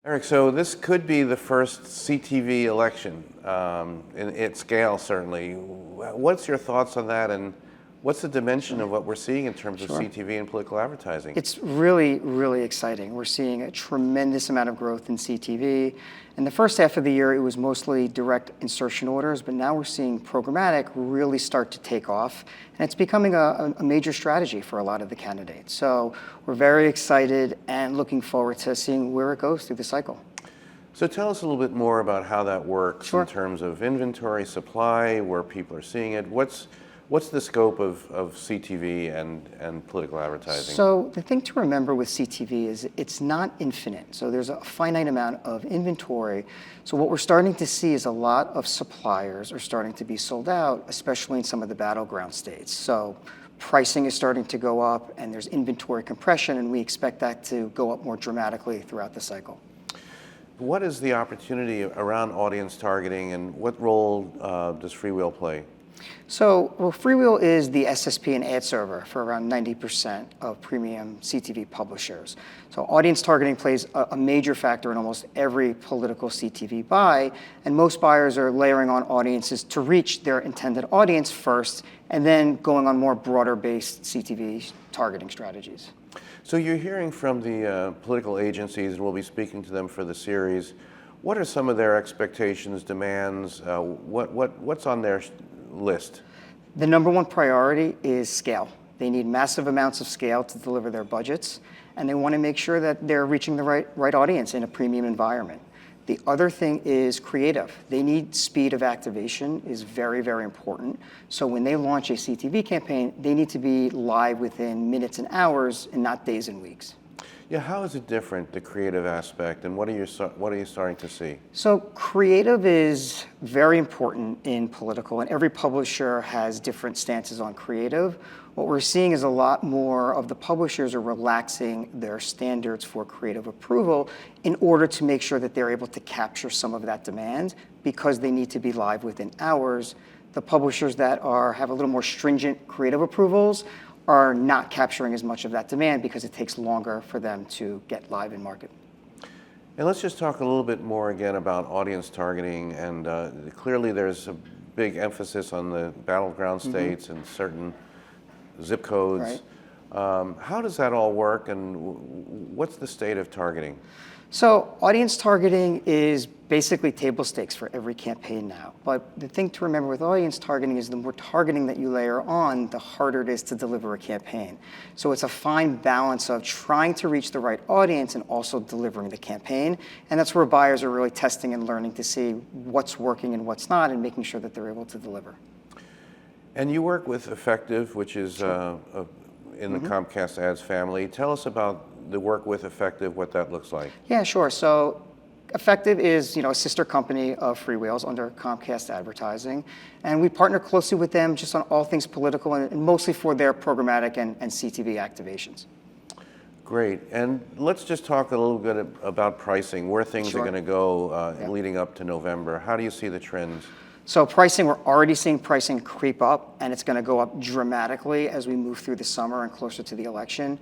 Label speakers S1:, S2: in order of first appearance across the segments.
S1: Eric, so this could be the first CTV election in its scale, certainly. What's your thoughts on that, and what's the dimension of what we're seeing in terms of
S2: Sure.
S1: CTV and political advertising?
S2: It's really, really exciting. We're seeing a tremendous amount of growth in CTV. In the first half of the year, it was mostly direct insertion orders, but now we're seeing programmatic really start to take off, and it's becoming a major strategy for a lot of the candidates. So we're very excited and looking forward to seeing where it goes through the cycle.
S1: So tell us a little bit more about how that works
S2: Sure.
S1: in terms of inventory, supply, where people are seeing it. What's the scope of CTV and political advertising?
S2: So the thing to remember with CTV is it's not infinite. So there's a finite amount of inventory. So what we're starting to see is a lot of suppliers are starting to be sold out, especially in some of the battleground states. So pricing is starting to go up and there's inventory compression, and we expect that to go up more dramatically throughout the cycle.
S1: What is the opportunity around audience targeting, and what role does FreeWheel play?
S2: So, well, FreeWheel is the SSP and ad server for around 90% of premium CTV publishers. So audience targeting plays a major factor in almost every political CTV buy, and most buyers are layering on audiences to reach their intended audience first, and then going on more broader-based CTV targeting strategies.
S1: So you're hearing from the political agencies, and we'll be speaking to them for the series. What are some of their expectations, demands? What's on their list?
S2: The number one priority is scale. They need massive amounts of scale to deliver their budgets, and they want to make sure that they're reaching the right audience in a premium environment. The other thing is creative. They need speed of activation is very, very important. So when they launch a CTV campaign, they need to be live within minutes and hours and not days and weeks.
S1: Yeah, how is it different, the creative aspect, and what are you starting to see?
S2: So creative is very important in political, and every publisher has different stances on creative. What we're seeing is a lot more of the publishers are relaxing their standards for creative approval in order to make sure that they're able to capture some of that demand because they need to be live within hours. The publishers that have a little more stringent creative approvals are not capturing as much of that demand because it takes longer for them to get live in market.
S1: And let's just talk a little bit more again about audience targeting, and clearly there's a big emphasis on the battleground states and certain zip codes.
S2: Right.
S1: How does that all work, and what's the state of targeting?
S2: So audience targeting is basically table stakes for every campaign now. But the thing to remember with audience targeting is the more targeting that you layer on, the harder it is to deliver a campaign. So it's a fine balance of trying to reach the right audience and also delivering the campaign. And that's where buyers are really testing and learning to see what's working and what's not, and making sure that they're able to deliver.
S1: And you work with Effective, which is in the Comcast Ads family. Tell us about the work with Effective, what that looks like.
S2: Yeah, sure. So Effective is, a sister company of FreeWheel's under Comcast Advertising, and we partner closely with them just on all things political and mostly for their programmatic and CTV activations.
S1: Great. And let's just talk a little bit about pricing, where things are going to go leading up to November. How do you see the trends?
S2: So pricing, we're already seeing pricing creep up, and it's going to go up dramatically as we move through the summer and closer to the election.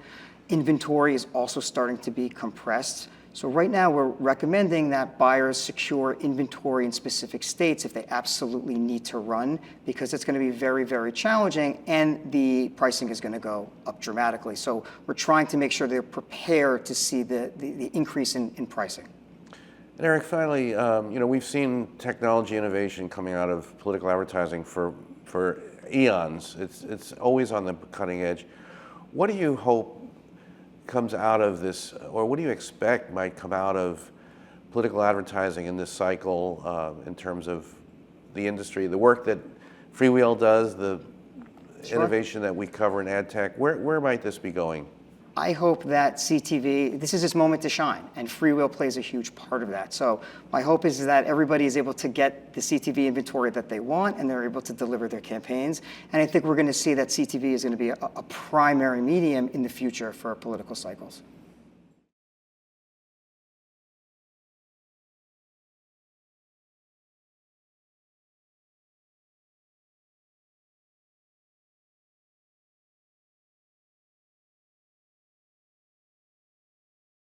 S2: Inventory is also starting to be compressed. So right now we're recommending that buyers secure inventory in specific states if they absolutely need to run, because it's going to be very, very challenging, and the pricing is going to go up dramatically. So we're trying to make sure they're prepared to see the increase in pricing.
S1: And Eric, finally, we've seen technology innovation coming out of political advertising for eons. It's always on the cutting edge. What do you hope comes out of this, or what do you expect might come out of political advertising in this cycle in terms of the industry, the work that FreeWheel does, the innovation that we cover in ad tech? Where might this be going?
S2: I hope that CTV, this is its moment to shine, and FreeWheel plays a huge part of that. So my hope is that everybody is able to get the CTV inventory that they want, and they're able to deliver their campaigns. And I think we're going to see that CTV is going to be a primary medium in the future for political cycles.